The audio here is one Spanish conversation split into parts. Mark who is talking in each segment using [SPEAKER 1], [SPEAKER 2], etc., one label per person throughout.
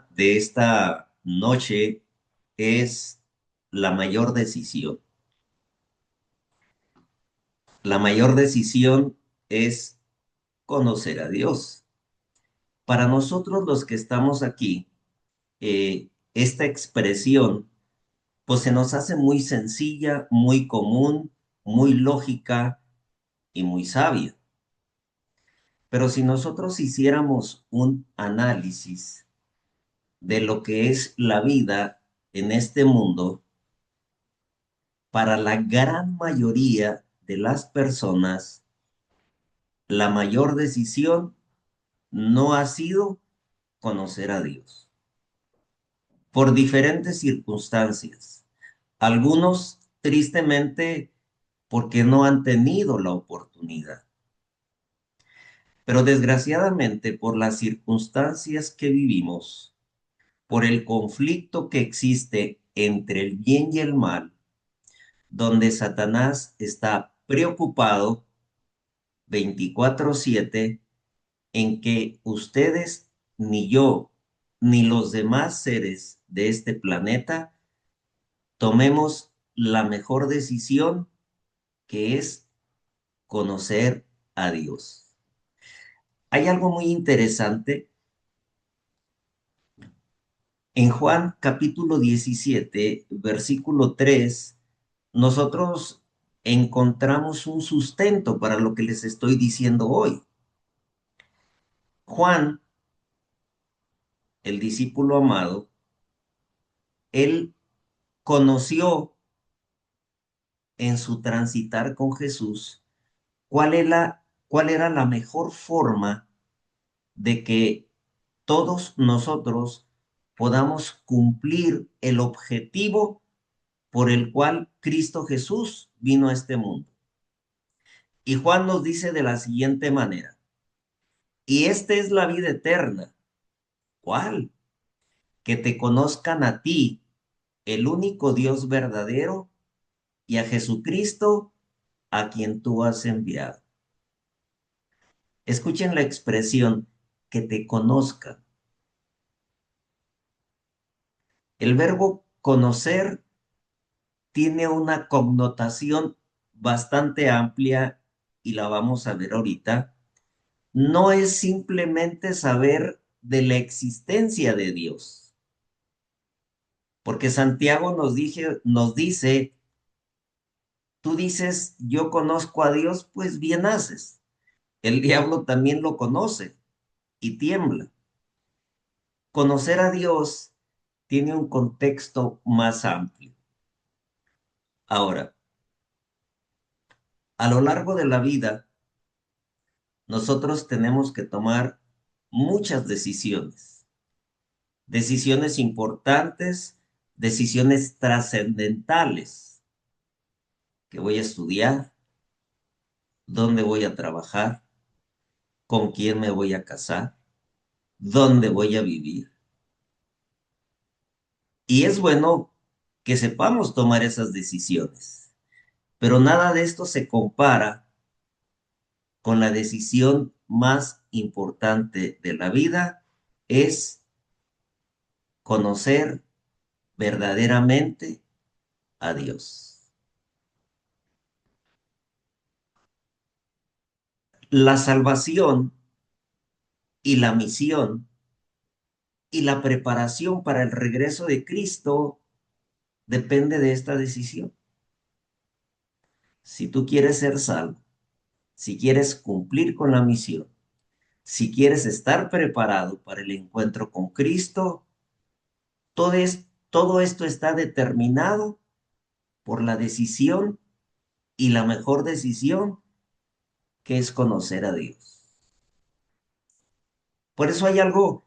[SPEAKER 1] de esta noche es la mayor decisión. La mayor decisión es conocer a Dios. Para nosotros los que estamos aquí, esta expresión pues se nos hace muy sencilla, muy común, muy lógica y muy sabia. Pero si nosotros hiciéramos un análisis de lo que es la vida en este mundo, para la gran mayoría de las personas, la mayor decisión no ha sido conocer a Dios, por diferentes circunstancias. Algunos, tristemente, porque no han tenido la oportunidad. Pero desgraciadamente, por las circunstancias que vivimos, por el conflicto que existe entre el bien y el mal, donde Satanás está preocupado 24/7 en que ustedes, ni yo, ni los demás seres de este planeta tomemos la mejor decisión, que es conocer a Dios. Hay algo muy interesante. En Juan capítulo 17, versículo 3, nosotros encontramos un sustento para lo que les estoy diciendo hoy. Juan, el discípulo amado, él conoció en su transitar con Jesús cuál era la mejor forma de que todos nosotros podamos cumplir el objetivo por el cual Cristo Jesús vino a este mundo. Y Juan nos dice de la siguiente manera: y esta es la vida eterna. ¿Cuál? Que te conozcan a ti, el único Dios verdadero, y a Jesucristo, a quien tú has enviado. Escuchen la expresión, que te conozcan. El verbo conocer tiene una connotación bastante amplia y la vamos a ver ahorita. No es simplemente saber de la existencia de Dios, porque Santiago nos dice, tú dices, yo conozco a Dios, pues bien haces. El diablo también lo conoce y tiembla. Conocer a Dios tiene un contexto más amplio. Ahora, a lo largo de la vida, nosotros tenemos que tomar muchas decisiones, decisiones importantes, decisiones trascendentales. ¿Qué voy a estudiar? ¿Dónde voy a trabajar? ¿Con quién me voy a casar? ¿Dónde voy a vivir? Y es bueno que sepamos tomar esas decisiones, pero nada de esto se compara con la decisión más importante de la vida, es conocer verdaderamente a Dios. La salvación y la misión y la preparación para el regreso de Cristo depende de esta decisión. Si tú quieres ser salvo, si quieres cumplir con la misión, si quieres estar preparado para el encuentro con Cristo, todo esto está determinado por la decisión, y la mejor decisión, que es conocer a Dios. Por eso hay algo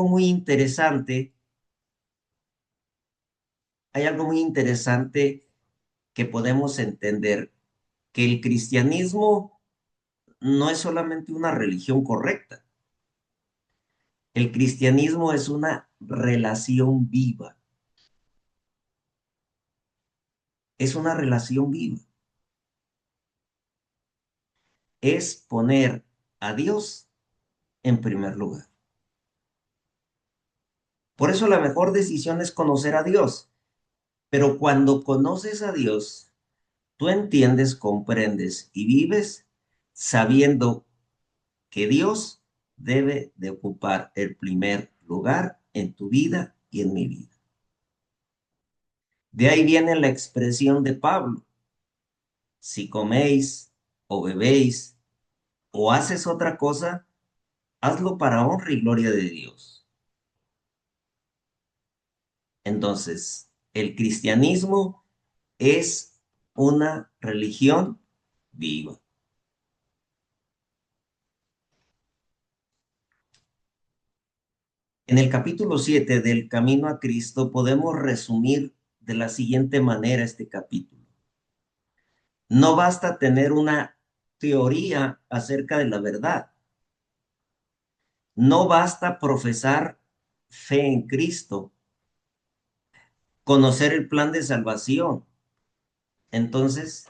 [SPEAKER 1] muy interesante, hay algo muy interesante que podemos entender, que el cristianismo no es solamente una religión correcta. El cristianismo es una relación viva, es una relación viva. Es poner a Dios en primer lugar. Por eso la mejor decisión es conocer a Dios. Pero cuando conoces a Dios, tú entiendes, comprendes y vives sabiendo que Dios debe de ocupar el primer lugar en tu vida y en mi vida. De ahí viene la expresión de Pablo: si coméis o bebéis o haces otra cosa, hazlo para honra y gloria de Dios. Entonces, el cristianismo es una religión viva. En el capítulo 7 del Camino a Cristo podemos resumir de la siguiente manera este capítulo. No basta tener una teoría acerca de la verdad. No basta profesar fe en Cristo, conocer el plan de salvación. Entonces,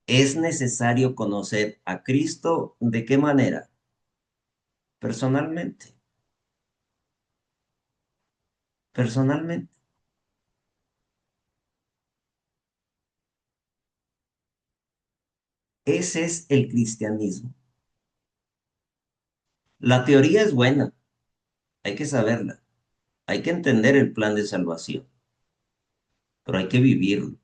[SPEAKER 1] es necesario conocer a Cristo. ¿De qué manera? Personalmente. Personalmente. Ese es el cristianismo. La teoría es buena, hay que saberla, hay que entender el plan de salvación, pero hay que vivirlo,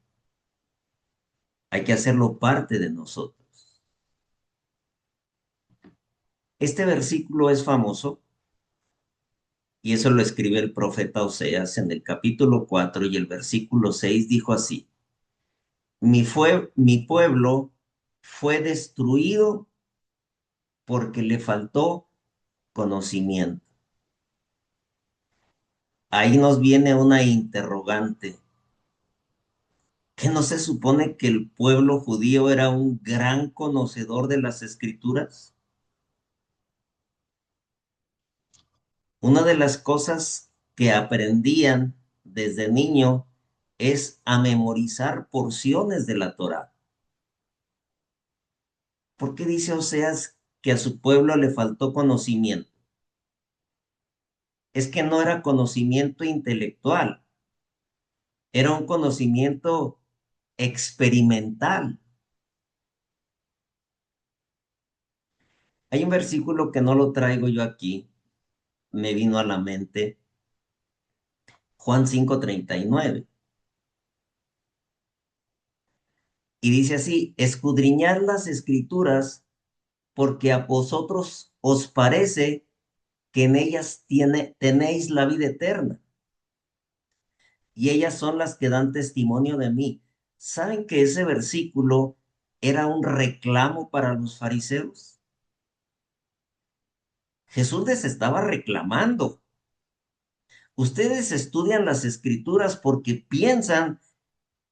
[SPEAKER 1] hay que hacerlo parte de nosotros. Este versículo es famoso y eso lo escribe el profeta Oseas en el capítulo 4 y el versículo 6 dijo así: mi pueblo fue destruido porque le faltó conocimiento. Ahí nos viene una interrogante. ¿Qué no se supone que el pueblo judío era un gran conocedor de las escrituras? Una de las cosas que aprendían desde niño es a memorizar porciones de la Torá. ¿Por qué dice Oseas que a su pueblo le faltó conocimiento? Es que no era conocimiento intelectual, era un conocimiento experimental. Hay un versículo que no lo traigo yo aquí, me vino a la mente, Juan 5:39. Y dice así: escudriñad las escrituras porque a vosotros os parece que en ellas tenéis la vida eterna y ellas son las que dan testimonio de mí. ¿Saben que ese versículo era un reclamo para los fariseos? Jesús les estaba reclamando. Ustedes estudian las escrituras porque piensan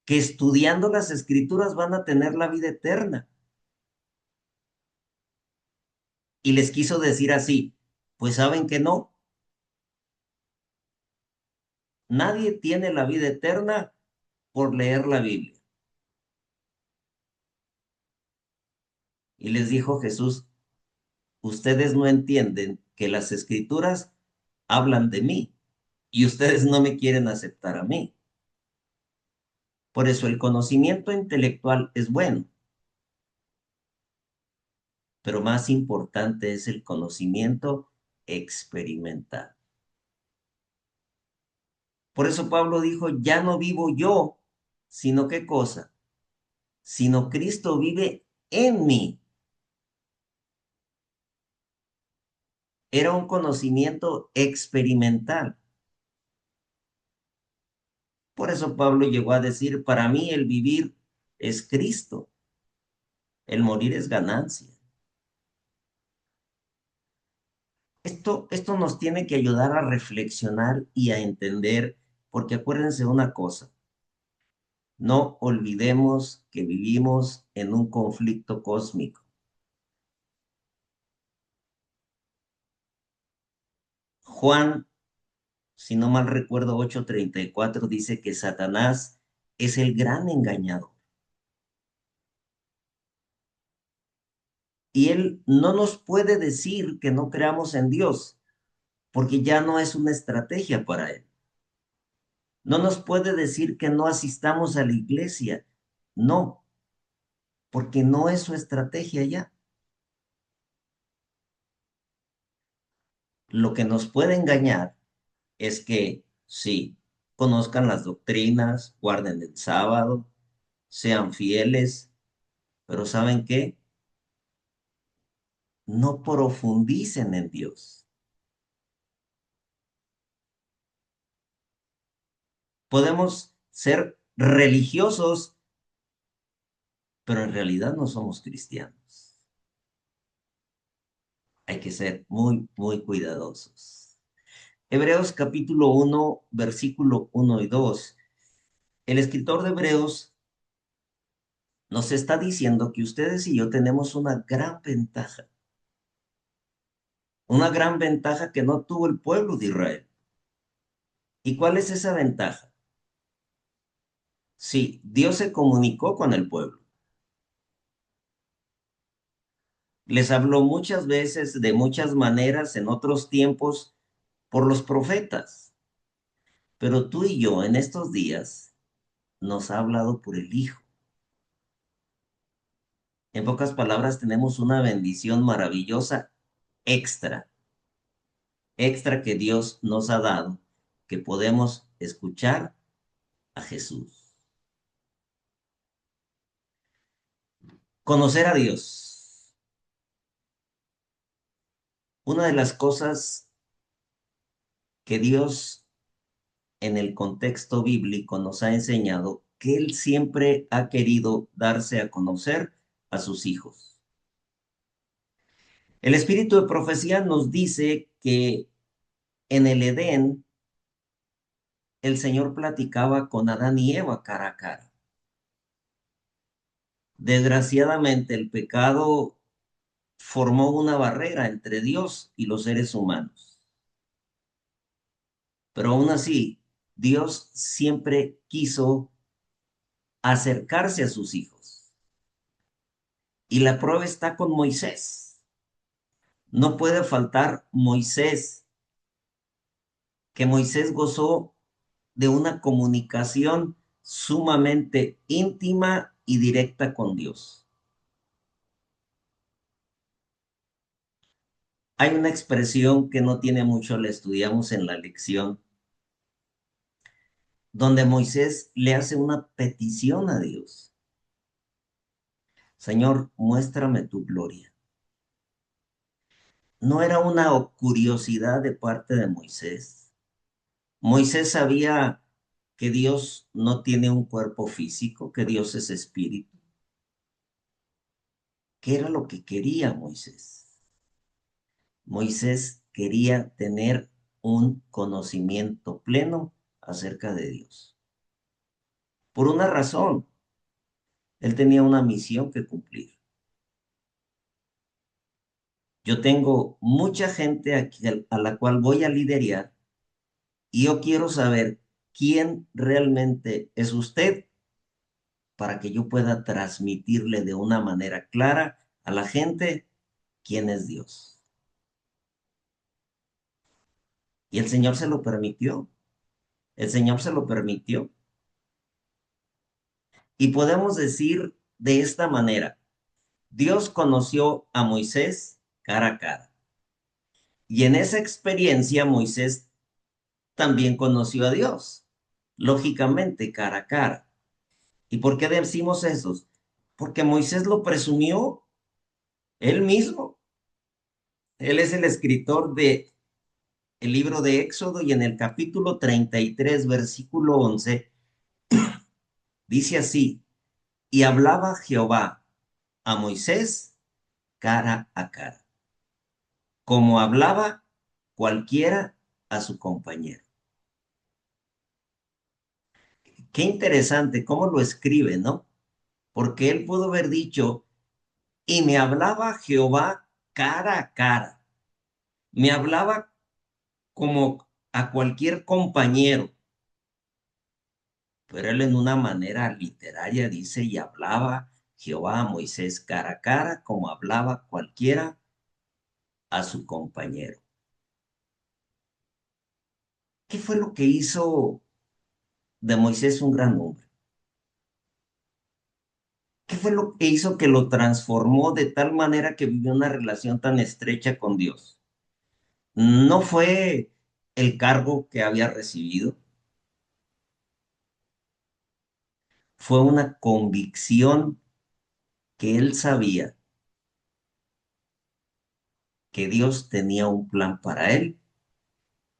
[SPEAKER 1] que estudiando las escrituras van a tener la vida eterna. Y les quiso decir así: pues saben que no, nadie tiene la vida eterna por leer la Biblia. Y les dijo Jesús: ustedes no entienden que las escrituras hablan de mí y ustedes no me quieren aceptar a mí. Por eso el conocimiento intelectual es bueno, pero más importante es el conocimiento experimental. Por eso Pablo dijo: ya no vivo yo, sino qué cosa, sino Cristo vive en mí. Era un conocimiento experimental. Por eso Pablo llegó a decir: para mí el vivir es Cristo, el morir es ganancia. Esto nos tiene que ayudar a reflexionar y a entender, porque acuérdense una cosa: no olvidemos que vivimos en un conflicto cósmico. Juan, si no mal recuerdo, 8:34 dice que Satanás es el gran engañador. Y él no nos puede decir que no creamos en Dios, porque ya no es una estrategia para él. No nos puede decir que no asistamos a la iglesia. No, porque no es su estrategia ya. Lo que nos puede engañar es que sí, conozcan las doctrinas, guarden el sábado, sean fieles, pero ¿saben qué? No profundicen en Dios. Podemos ser religiosos, pero en realidad no somos cristianos. Hay que ser muy, muy cuidadosos. Hebreos capítulo 1, versículo 1 y 2. El escritor de Hebreos nos está diciendo que ustedes y yo tenemos una gran ventaja que no tuvo el pueblo de Israel. ¿Y cuál es esa ventaja? Sí, Dios se comunicó con el pueblo. Les habló muchas veces, de muchas maneras, en otros tiempos, por los profetas. Pero tú y yo en estos días nos ha hablado por el Hijo. En pocas palabras, tenemos una bendición maravillosa extra, extra que Dios nos ha dado, que podemos escuchar a Jesús. Conocer a Dios. Una de las cosas que Dios en el contexto bíblico nos ha enseñado, que Él siempre ha querido darse a conocer a sus hijos. El espíritu de profecía nos dice que en el Edén el Señor platicaba con Adán y Eva cara a cara. Desgraciadamente el pecado formó una barrera entre Dios y los seres humanos. Pero aún así, Dios siempre quiso acercarse a sus hijos. Y la prueba está con Moisés. No puede faltar Moisés, que Moisés gozó de una comunicación sumamente íntima y directa con Dios. Hay una expresión que no tiene mucho, la estudiamos en la lección, donde Moisés le hace una petición a Dios. Señor, muéstrame tu gloria. No era una curiosidad de parte de Moisés. Moisés sabía que Dios no tiene un cuerpo físico, que Dios es espíritu. ¿Qué era lo que quería Moisés? Moisés quería tener un conocimiento pleno acerca de Dios. Por una razón, él tenía una misión que cumplir. Yo tengo mucha gente aquí a la cual voy a liderar y yo quiero saber quién realmente es usted para que yo pueda transmitirle de una manera clara a la gente quién es Dios. Y el Señor se lo permitió. El Señor se lo permitió. Y podemos decir de esta manera, Dios conoció a Moisés cara a cara. Y en esa experiencia Moisés también conoció a Dios, lógicamente cara a cara. ¿Y por qué decimos eso? Porque Moisés lo presumió él mismo. Él es el escritor de el libro de Éxodo y en el capítulo 33, versículo 11, dice así, y hablaba Jehová a Moisés cara a cara, como hablaba cualquiera a su compañero. Qué interesante cómo lo escribe, ¿no? Porque él pudo haber dicho, y me hablaba Jehová cara a cara, me hablaba como a cualquier compañero, pero él en una manera literaria dice, y hablaba Jehová a Moisés cara a cara, como hablaba cualquiera a su compañero. ¿Qué fue lo que hizo de Moisés un gran hombre? ¿Qué fue lo que hizo que lo transformó de tal manera que vivió una relación tan estrecha con Dios? No fue el cargo que había recibido, fue una convicción que él sabía que Dios tenía un plan para él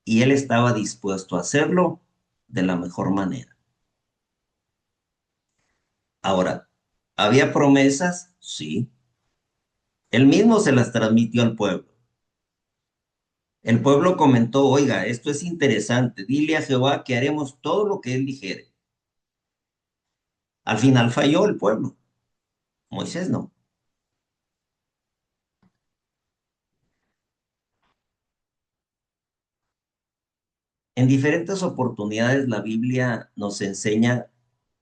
[SPEAKER 1] y él estaba dispuesto a hacerlo de la mejor manera. Ahora, ¿había promesas? Sí. Él mismo se las transmitió al pueblo. El pueblo comentó, oiga, esto es interesante, dile a Jehová que haremos todo lo que él dijere. Al final falló el pueblo, Moisés no. En diferentes oportunidades la Biblia nos enseña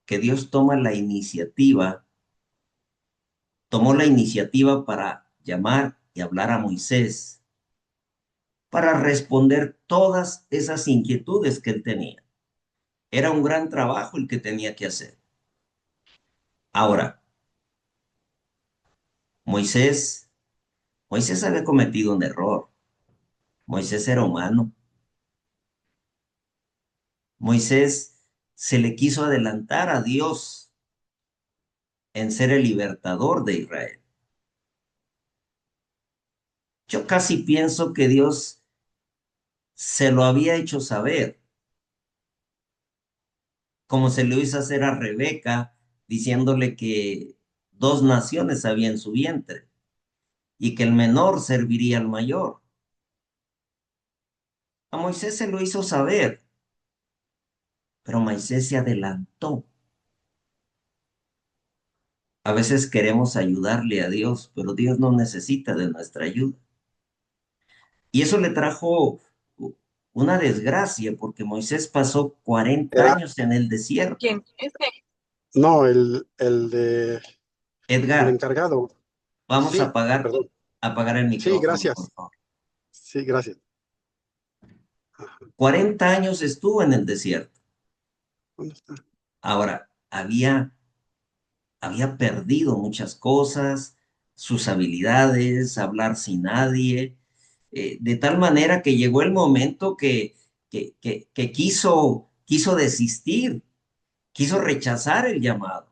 [SPEAKER 1] que Dios tomó la iniciativa para llamar y hablar a Moisés, para responder todas esas inquietudes que él tenía. Era un gran trabajo el que tenía que hacer. Ahora, Moisés, Moisés había cometido un error. Moisés era humano. Moisés se le quiso adelantar a Dios en ser el libertador de Israel. Yo casi pienso que Dios se lo había hecho saber, como se lo hizo hacer a Rebeca, diciéndole que dos naciones había en su vientre y que el menor serviría al mayor. A Moisés se lo hizo saber, pero Moisés se adelantó. A veces queremos ayudarle a Dios, pero Dios no necesita de nuestra ayuda. Y eso le trajo una desgracia, porque Moisés pasó 40
[SPEAKER 2] Era,
[SPEAKER 1] años en el desierto.
[SPEAKER 2] ¿quién? No, el
[SPEAKER 1] Edgar,
[SPEAKER 2] encargado.
[SPEAKER 1] vamos
[SPEAKER 2] Sí, perdón.
[SPEAKER 1] a apagar el
[SPEAKER 2] Sí,
[SPEAKER 1] micrófono, por
[SPEAKER 2] gracias.
[SPEAKER 1] favor.
[SPEAKER 2] Sí, gracias.
[SPEAKER 1] 40 años estuvo en el desierto.
[SPEAKER 2] ¿Dónde está?
[SPEAKER 1] Ahora, había perdido muchas cosas, sus habilidades, hablar sin nadie, de tal manera que llegó el momento que quiso desistir, quiso rechazar el llamado.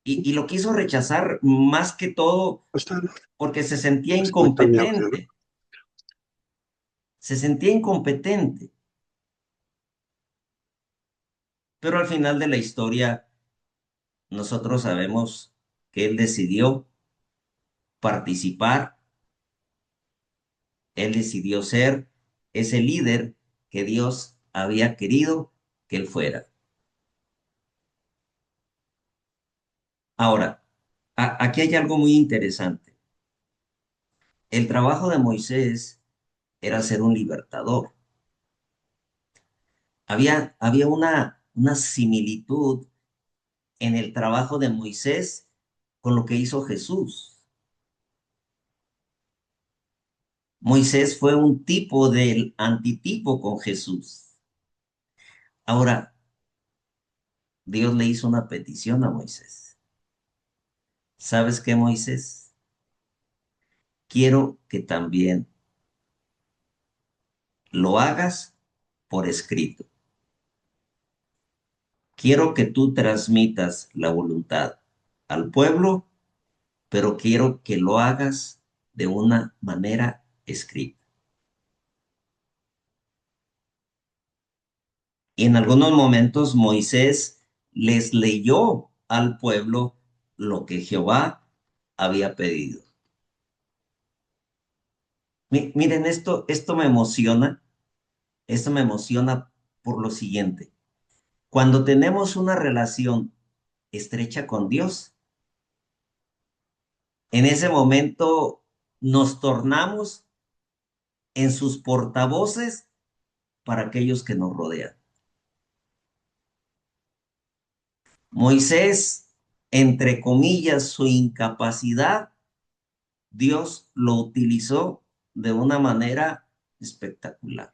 [SPEAKER 1] Y lo quiso rechazar más que todo
[SPEAKER 2] ¿Dónde está?
[SPEAKER 1] porque se sentía
[SPEAKER 2] Desconectar mi audio, ¿no?
[SPEAKER 1] incompetente, se sentía incompetente. Pero al final de la historia, nosotros sabemos que él decidió participar, él decidió ser ese líder que Dios había querido que él fuera. Ahora, aquí hay algo muy interesante. El trabajo de Moisés era ser un libertador. Había una similitud en el trabajo de Moisés con lo que hizo Jesús. Moisés fue un tipo del antitipo con Jesús. Ahora, Dios le hizo una petición a Moisés. ¿Sabes qué, Moisés? Quiero que también lo hagas por escrito. Quiero que tú transmitas la voluntad al pueblo, pero quiero que lo hagas de una manera escrita. Y en algunos momentos Moisés les leyó al pueblo lo que Jehová había pedido. Miren, esto me emociona por lo siguiente. Cuando tenemos una relación estrecha con Dios, en ese momento nos tornamos en sus portavoces para aquellos que nos rodean. Moisés, entre comillas, su incapacidad, Dios lo utilizó de una manera espectacular.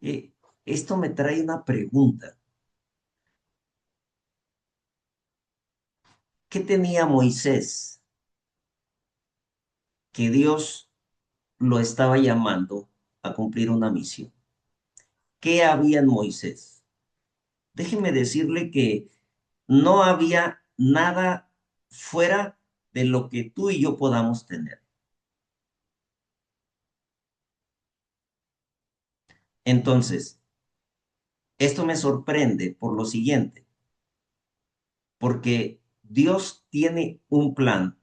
[SPEAKER 1] Eh, Esto me trae una pregunta. ¿Qué tenía Moisés que Dios lo estaba llamando a cumplir una misión? ¿Qué había en Moisés? Déjeme decirle que no había nada fuera de lo que tú y yo podamos tener. Entonces, esto me sorprende por lo siguiente, porque Dios tiene un plan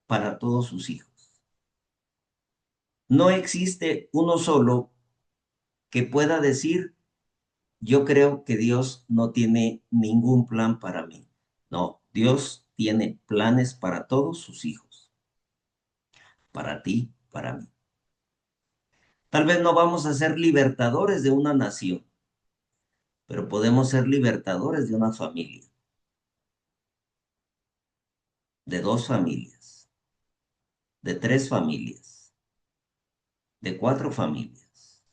[SPEAKER 1] para todos sus hijos. No existe uno solo que pueda decir, yo creo que Dios no tiene ningún plan para mí. No, Dios tiene planes para todos sus hijos, para ti, para mí. Tal vez no vamos a ser libertadores de una nación, pero podemos ser libertadores de una familia, de dos familias, de tres familias, de cuatro familias.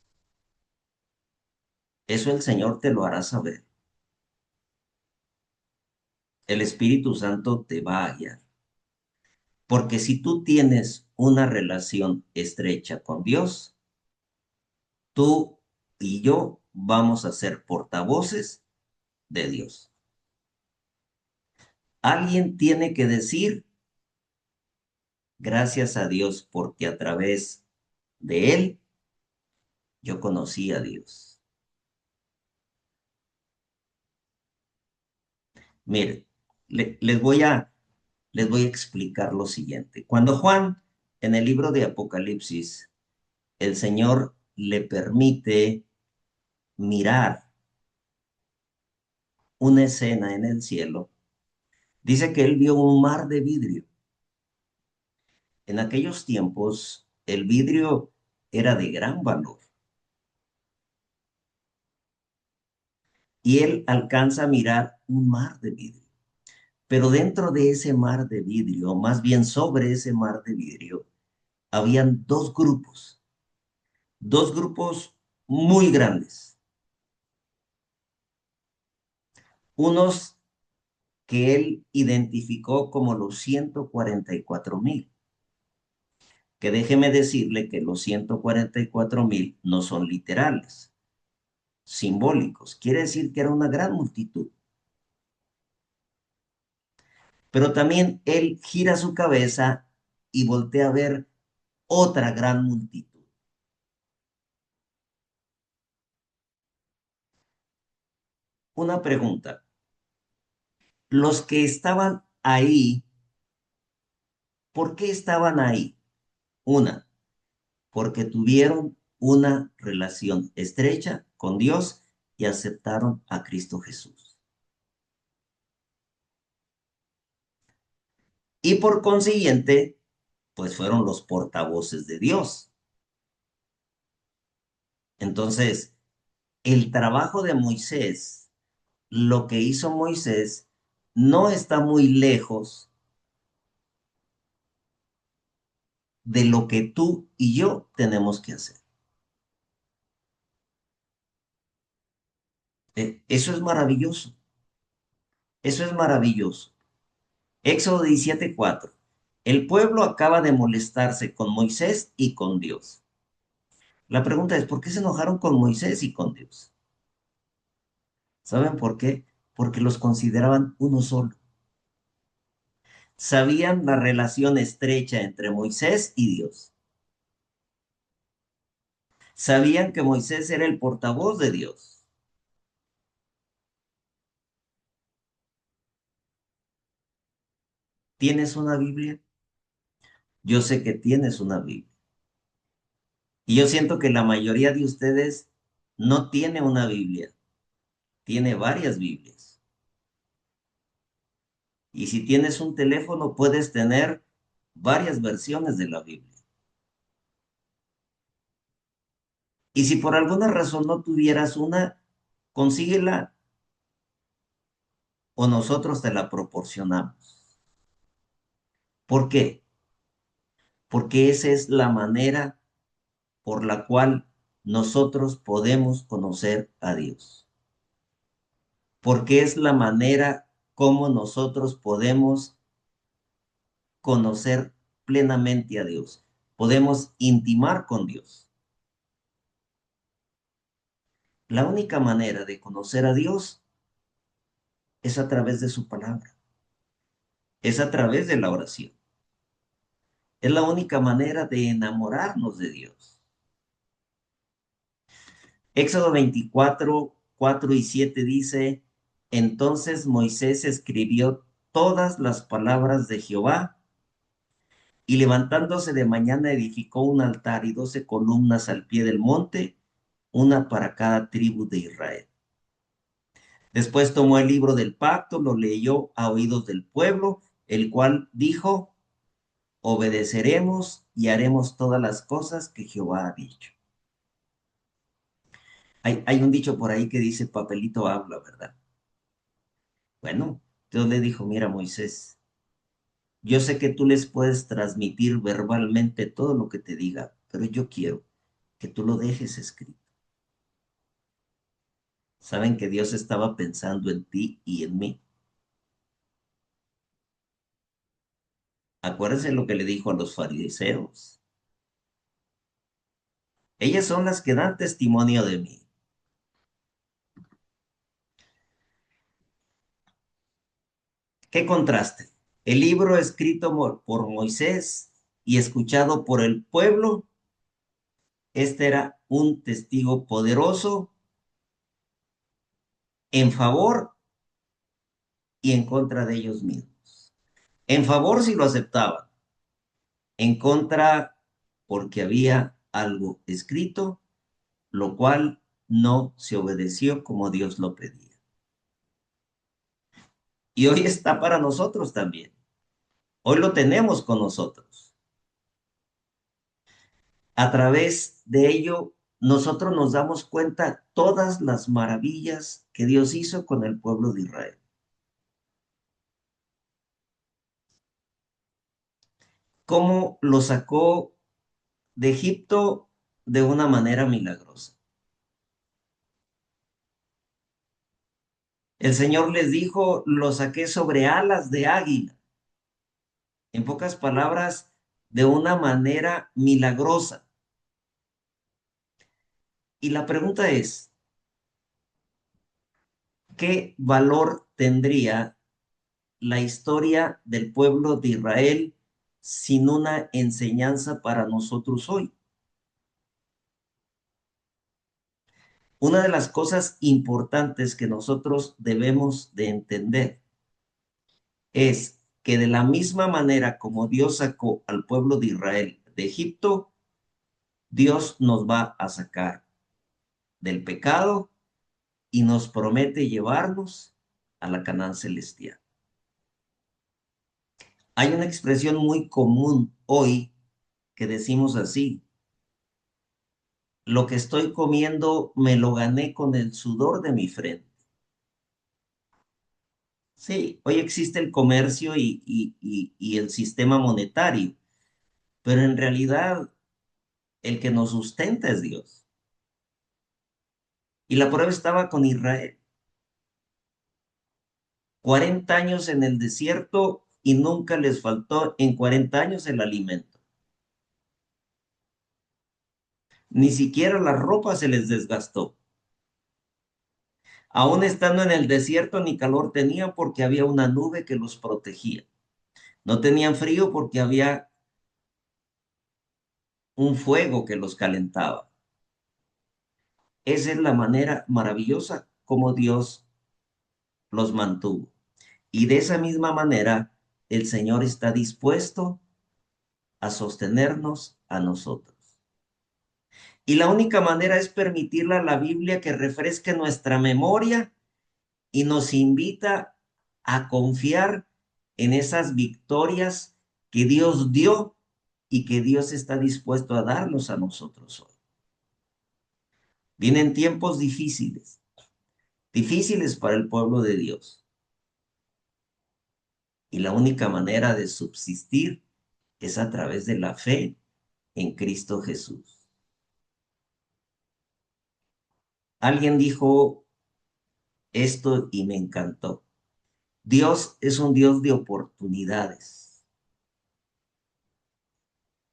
[SPEAKER 1] Eso el Señor te lo hará saber. El Espíritu Santo te va a guiar. Porque si tú tienes una relación estrecha con Dios, tú y yo vamos a ser portavoces de Dios. Alguien tiene que decir, gracias a Dios, porque a través de Él yo conocí a Dios. Mire, les voy a explicar lo siguiente. Cuando Juan, en el libro de Apocalipsis, el Señor le permite mirar una escena en el cielo, dice que él vio un mar de vidrio. En aquellos tiempos, el vidrio era de gran valor y él alcanza a mirar un mar de vidrio. Pero dentro de ese mar de vidrio, más bien sobre ese mar de vidrio, habían dos grupos muy grandes. Unos que él identificó como los 144,000, que déjeme decirle que los 144,000 no son literales, simbólicos. Quiere decir que era una gran multitud. Pero también él gira su cabeza y voltea a ver otra gran multitud. Una pregunta. Los que estaban ahí, ¿por qué estaban ahí? Una, porque tuvieron una relación estrecha con Dios y aceptaron a Cristo Jesús. Y por consiguiente, pues fueron los portavoces de Dios. Entonces, el trabajo de Moisés, lo que hizo Moisés, no está muy lejos de lo que tú y yo tenemos que hacer. Eso es maravilloso. Eso es maravilloso. Éxodo 17:4. El pueblo acaba de molestarse con Moisés y con Dios. La pregunta es, ¿por qué se enojaron con Moisés y con Dios? ¿Saben por qué? Porque los consideraban uno solo. Sabían la relación estrecha entre Moisés y Dios. Sabían que Moisés era el portavoz de Dios. ¿Tienes una Biblia? Yo sé que tienes una Biblia. Y yo siento que la mayoría de ustedes no tiene una Biblia, tiene varias Biblias. Y si tienes un teléfono, puedes tener varias versiones de la Biblia. Y si por alguna razón no tuvieras una, consíguela o nosotros te la proporcionamos. ¿Por qué? Porque esa es la manera por la cual nosotros podemos conocer a Dios. Porque es la manera como nosotros podemos conocer plenamente a Dios. Podemos intimar con Dios. La única manera de conocer a Dios es a través de su palabra, es a través de la oración. Es la única manera de enamorarnos de Dios. Éxodo 24, 4 y 7 dice, entonces Moisés escribió todas las palabras de Jehová y levantándose de mañana edificó un altar y 12 columnas al pie del monte, una para cada tribu de Israel. Después tomó el libro del pacto, lo leyó a oídos del pueblo, el cual dijo, obedeceremos y haremos todas las cosas que Jehová ha dicho. Hay un dicho por ahí que dice, papelito habla, ¿verdad? Bueno, Dios le dijo, mira Moisés, yo sé que tú les puedes transmitir verbalmente todo lo que te diga, pero yo quiero que tú lo dejes escrito. Saben que Dios estaba pensando en ti y en mí. Acuérdense lo que le dijo a los fariseos. Ellas son las que dan testimonio de mí. ¿Qué contraste? El libro escrito por Moisés y escuchado por el pueblo, este era un testigo poderoso en favor y en contra de ellos mismos. En favor si lo aceptaban, en contra porque había algo escrito, lo cual no se obedeció como Dios lo pedía. Y hoy está para nosotros también. Hoy lo tenemos con nosotros. A través de ello, nosotros nos damos cuenta todas las maravillas que Dios hizo con el pueblo de Israel. Cómo lo sacó de Egipto de una manera milagrosa. El Señor les dijo, lo saqué sobre alas de águila. En pocas palabras, de una manera milagrosa. Y la pregunta es, ¿qué valor tendría la historia del pueblo de Israel sin una enseñanza para nosotros hoy? Una de las cosas importantes que nosotros debemos de entender es que de la misma manera como Dios sacó al pueblo de Israel de Egipto, Dios nos va a sacar del pecado y nos promete llevarnos a la Canaán celestial. Hay una expresión muy común hoy que decimos así: lo que estoy comiendo me lo gané con el sudor de mi frente. Sí, hoy existe el comercio y el sistema monetario, pero en realidad el que nos sustenta es Dios. Y la prueba estaba con Israel. 40 años en el desierto y nunca les faltó en 40 años el alimento. Ni siquiera la ropa se les desgastó. Aún estando en el desierto ni calor tenían porque había una nube que los protegía. No tenían frío porque había un fuego que los calentaba. Esa es la manera maravillosa como Dios los mantuvo. Y de esa misma manera, el Señor está dispuesto a sostenernos a nosotros. Y la única manera es permitirle a la Biblia que refresque nuestra memoria y nos invita a confiar en esas victorias que Dios dio y que Dios está dispuesto a darnos a nosotros hoy. Vienen tiempos difíciles, difíciles para el pueblo de Dios. Y la única manera de subsistir es a través de la fe en Cristo Jesús. Alguien dijo esto y me encantó. Dios es un Dios de oportunidades.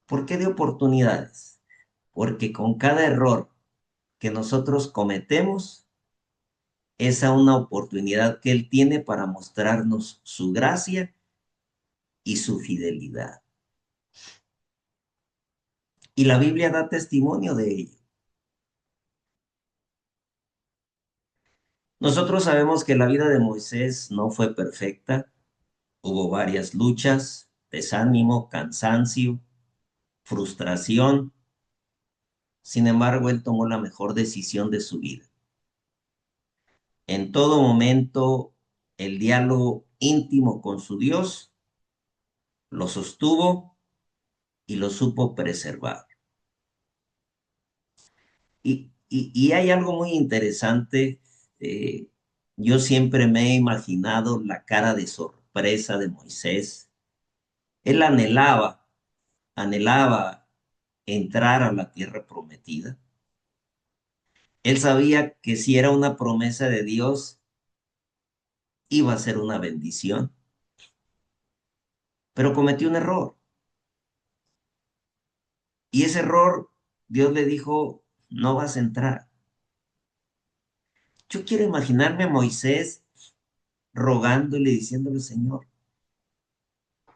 [SPEAKER 1] ¿Por qué de oportunidades? Porque con cada error que nosotros cometemos, es una oportunidad que Él tiene para mostrarnos su gracia y su fidelidad. Y la Biblia da testimonio de ello. Nosotros sabemos que la vida de Moisés no fue perfecta. Hubo varias luchas, desánimo, cansancio, frustración. Sin embargo, él tomó la mejor decisión de su vida. En todo momento, el diálogo íntimo con su Dios lo sostuvo y lo supo preservar. Y hay algo muy interesante. Yo siempre me he imaginado la cara de sorpresa de Moisés. Él anhelaba entrar a la tierra prometida. Él sabía que si era una promesa de Dios, iba a ser una bendición, pero cometió un error. Y ese error, Dios le dijo, no vas a entrar. Yo quiero imaginarme a Moisés rogándole, diciéndole, Señor,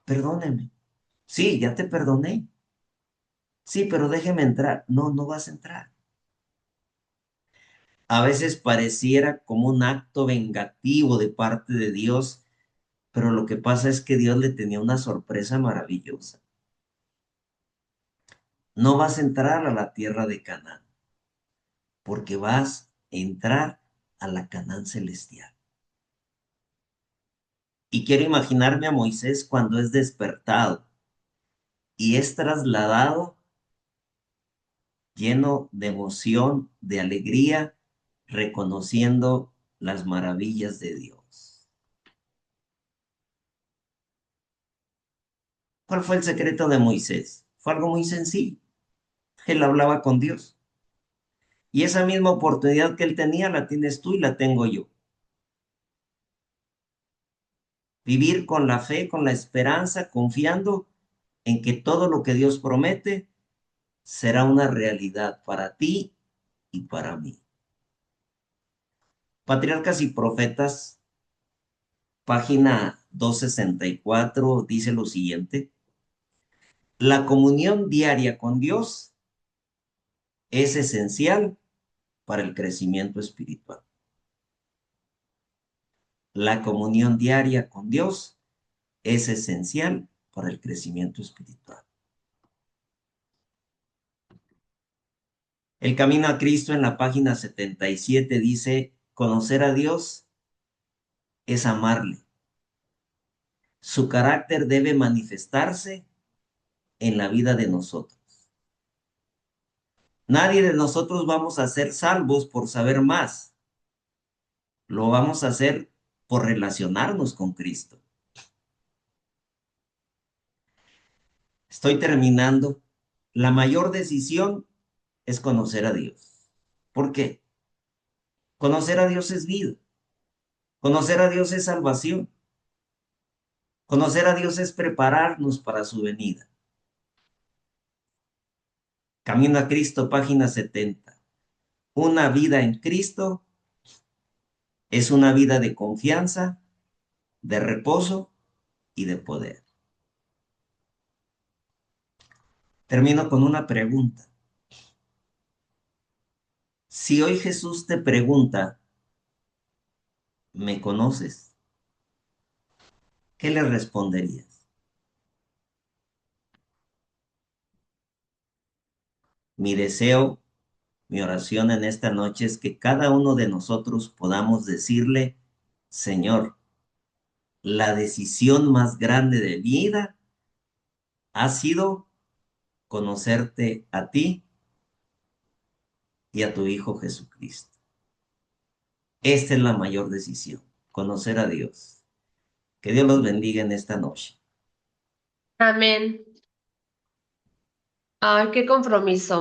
[SPEAKER 1] perdóneme. Sí, ya te perdoné. Sí, pero déjeme entrar. No, no vas a entrar. A veces pareciera como un acto vengativo de parte de Dios, pero lo que pasa es que Dios le tenía una sorpresa maravillosa. No vas a entrar a la tierra de Canaán, porque vas a entrar a la Canaán celestial. Y quiero imaginarme a Moisés cuando es despertado y es trasladado lleno de emoción, de alegría, reconociendo las maravillas de Dios. ¿Cuál fue el secreto de Moisés? Fue algo muy sencillo. Él hablaba con Dios. Y esa misma oportunidad que él tenía, la tienes tú y la tengo yo. Vivir con la fe, con la esperanza, confiando en que todo lo que Dios promete será una realidad para ti y para mí. Patriarcas y Profetas, página 264, dice lo siguiente. La comunión diaria con Dios es esencial para el crecimiento espiritual. La comunión diaria con Dios es esencial para el crecimiento espiritual. El camino a Cristo en la página 77 dice, conocer a Dios es amarle. Su carácter debe manifestarse en la vida de nosotros. Nadie de nosotros vamos a ser salvos por saber más. Lo vamos a hacer por relacionarnos con Cristo. Estoy terminando. La mayor decisión es conocer a Dios. ¿Por qué? Conocer a Dios es vida. Conocer a Dios es salvación. Conocer a Dios es prepararnos para su venida. Camino a Cristo, página 70. Una vida en Cristo es una vida de confianza, de reposo y de poder. Termino con una pregunta. Si hoy Jesús te pregunta, ¿me conoces? ¿Qué le responderías? Mi deseo, mi oración en esta noche es que cada uno de nosotros podamos decirle, Señor, la decisión más grande de mi vida ha sido conocerte a ti y a tu Hijo Jesucristo. Esta es la mayor decisión, conocer a Dios. Que Dios los bendiga en esta noche.
[SPEAKER 3] Amén. Ay, qué compromiso.